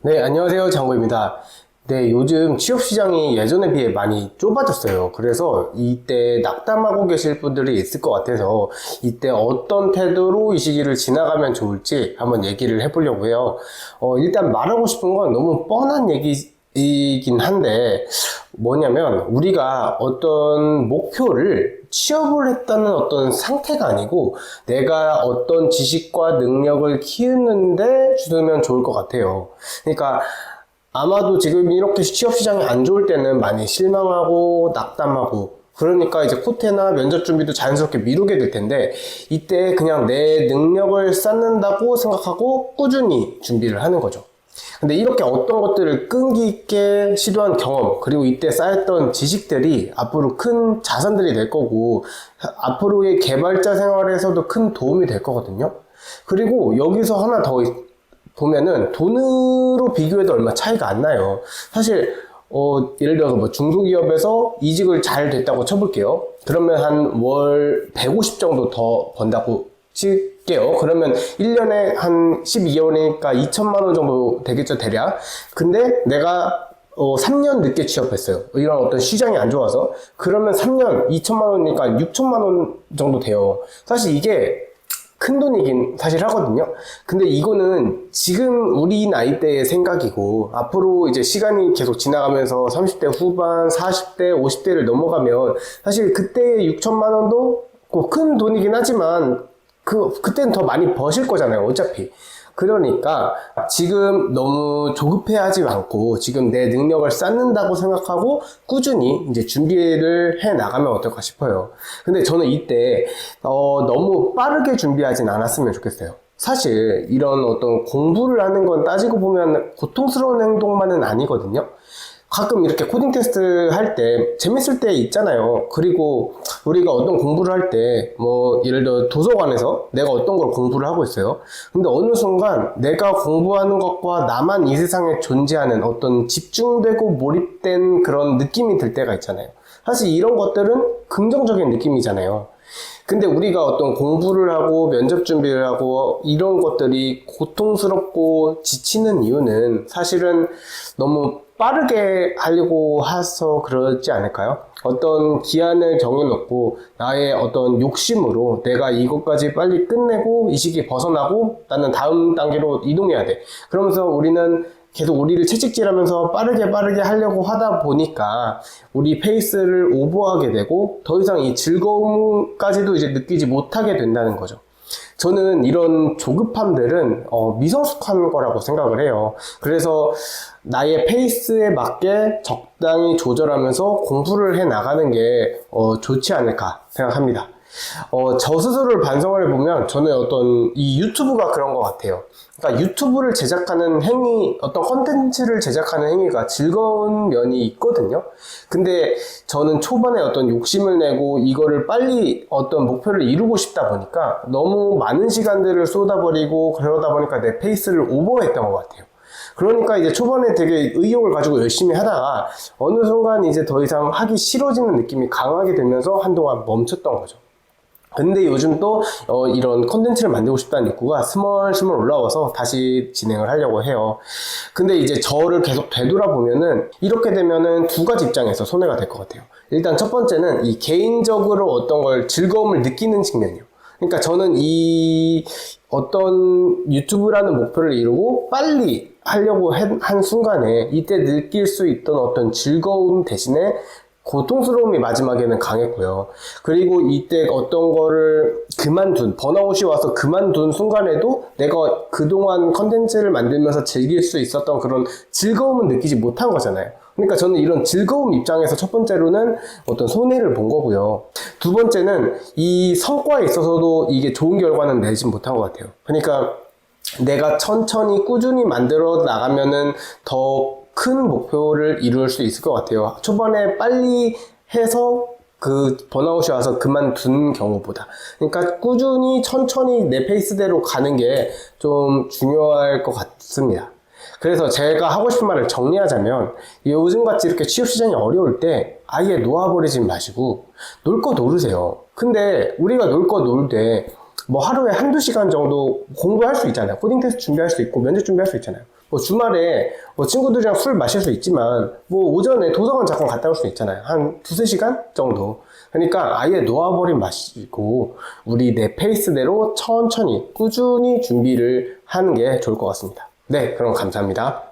네, 안녕하세요. 장고입니다. 네, 요즘 취업시장이 예전에 비해 많이 좁아졌어요. 그래서 이때 낙담하고 계실 분들이 있을 것 같아서 이때 어떤 태도로 이 시기를 지나가면 좋을지 한번 얘기를 해보려고 해요. 일단 말하고 싶은 건 너무 뻔한 얘기이긴 한데 뭐냐면 우리가 어떤 목표를 취업을 했다는 어떤 상태가 아니고 내가 어떤 지식과 능력을 키우는데 주면 좋을 것 같아요. 그러니까 아마도 지금 이렇게 취업 시장이 안 좋을 때는 많이 실망하고 낙담하고 그러니까 이제 코테나 면접 준비도 자연스럽게 미루게 될 텐데 이때 그냥 내 능력을 쌓는다고 생각하고 꾸준히 준비를 하는 거죠. 근데 이렇게 어떤 것들을 끈기 있게 시도한 경험 그리고 이때 쌓였던 지식들이 앞으로 큰 자산들이 될 거고 앞으로의 개발자 생활에서도 큰 도움이 될 거거든요. 그리고 여기서 하나 더 보면은 돈으로 비교해도 얼마 차이가 안 나요. 사실 예를 들어서 뭐 중소기업에서 이직을 잘 됐다고 쳐볼게요. 그러면 한 월 150 정도 더 번다고 칠게요. 그러면 1년에 한 12개월이니까 2천만 원 정도 되겠죠, 대략. 근데 내가 3년 늦게 취업했어요. 이런 어떤 시장이 안 좋아서. 그러면 3년 2천만 원이니까 6천만 원 정도 돼요. 사실 이게 큰 돈이긴 사실 하거든요. 근데 이거는 지금 우리 나이대의 생각이고 앞으로 이제 시간이 계속 지나가면서 30대 후반, 40대, 50대를 넘어가면 사실 그때의 6천만 원도 큰 돈이긴 하지만 그때는 더 많이 버실 거잖아요, 어차피. 그러니까 지금 너무 조급해하지 않고 지금 내 능력을 쌓는다고 생각하고 꾸준히 이제 준비를 해 나가면 어떨까 싶어요. 근데 저는 이때 너무 빠르게 준비하진 않았으면 좋겠어요. 사실 이런 어떤 공부를 하는 건 따지고 보면 고통스러운 행동만은 아니거든요. 가끔 이렇게 코딩 테스트 할 때 재밌을 때 있잖아요. 그리고 우리가 어떤 공부를 할 때 뭐 예를 들어 도서관에서 내가 어떤 걸 공부를 하고 있어요. 근데 어느 순간 내가 공부하는 것과 나만 이 세상에 존재하는 어떤 집중되고 몰입된 그런 느낌이 들 때가 있잖아요. 사실 이런 것들은 긍정적인 느낌이잖아요. 근데 우리가 어떤 공부를 하고 면접 준비를 하고 이런 것들이 고통스럽고 지치는 이유는 사실은 너무 빠르게 하려고 해서 그러지 않을까요? 어떤 기한을 정해놓고 나의 어떤 욕심으로 내가 이것까지 빨리 끝내고 이 시기에 벗어나고 나는 다음 단계로 이동해야 돼. 그러면서 우리는 계속 우리를 채찍질하면서 빠르게 하려고 하다 보니까 우리 페이스를 오버하게 되고 더 이상 이 즐거움까지도 이제 느끼지 못하게 된다는 거죠. 저는 이런 조급함들은 미성숙한 거라고 생각을 해요. 그래서 나의 페이스에 맞게 적당히 조절하면서 공부를 해 나가는 게 좋지 않을까 생각합니다. 저 스스로를 반성을 해보면 저는 어떤 이 유튜브가 그런 것 같아요. 그러니까 유튜브를 제작하는 행위, 어떤 컨텐츠를 제작하는 행위가 즐거운 면이 있거든요. 근데 저는 초반에 어떤 욕심을 내고 이거를 빨리 어떤 목표를 이루고 싶다 보니까 너무 많은 시간들을 쏟아버리고 그러다 보니까 내 페이스를 오버했던 것 같아요. 그러니까 이제 초반에 되게 의욕을 가지고 열심히 하다가 어느 순간 이제 더 이상 하기 싫어지는 느낌이 강하게 되면서 한동안 멈췄던 거죠. 근데 요즘 또 이런 컨텐츠를 만들고 싶다는 욕구가 스멀스멀 올라와서 다시 진행을 하려고 해요. 근데 이제 저를 계속 되돌아보면은 이렇게 되면은 두 가지 입장에서 손해가 될 것 같아요. 일단 첫 번째는 이 개인적으로 어떤 걸 즐거움을 느끼는 측면이요. 그러니까 저는 이 어떤 유튜브라는 목표를 이루고 빨리 하려고 한 순간에 이때 느낄 수 있던 어떤 즐거움 대신에 고통스러움이 마지막에는 강했고요. 그리고 이때 어떤 거를 번아웃이 와서 그만둔 순간에도 내가 그동안 컨텐츠를 만들면서 즐길 수 있었던 그런 즐거움은 느끼지 못한 거잖아요. 그러니까 저는 이런 즐거움 입장에서 첫 번째로는 어떤 손해를 본 거고요. 두 번째는 이 성과에 있어서도 이게 좋은 결과는 내지 못한 것 같아요. 그러니까 내가 천천히 꾸준히 만들어 나가면은 더 큰 목표를 이룰 수 있을 것 같아요. 초반에 빨리 해서 그 번아웃이 와서 그만둔 경우보다. 그러니까 꾸준히 천천히 내 페이스대로 가는 게 좀 중요할 것 같습니다. 그래서 제가 하고 싶은 말을 정리하자면 요즘같이 이렇게 취업시장이 어려울 때 아예 놓아버리지 마시고 놀 거 놀으세요. 근데 우리가 놀 거 놀되 뭐 하루에 한두 시간 정도 공부할 수 있잖아요. 코딩 테스트 준비할 수 있고 면접 준비할 수 있잖아요. 뭐 주말에 뭐 친구들이랑 술 마실 수 있지만 뭐 오전에 도서관 잠깐 갔다 올 수 있잖아요. 한 두세 시간 정도. 그러니까 아예 놓아버린 마시고 우리 내 페이스대로 천천히 꾸준히 준비를 하는 게 좋을 것 같습니다. 네, 그럼 감사합니다.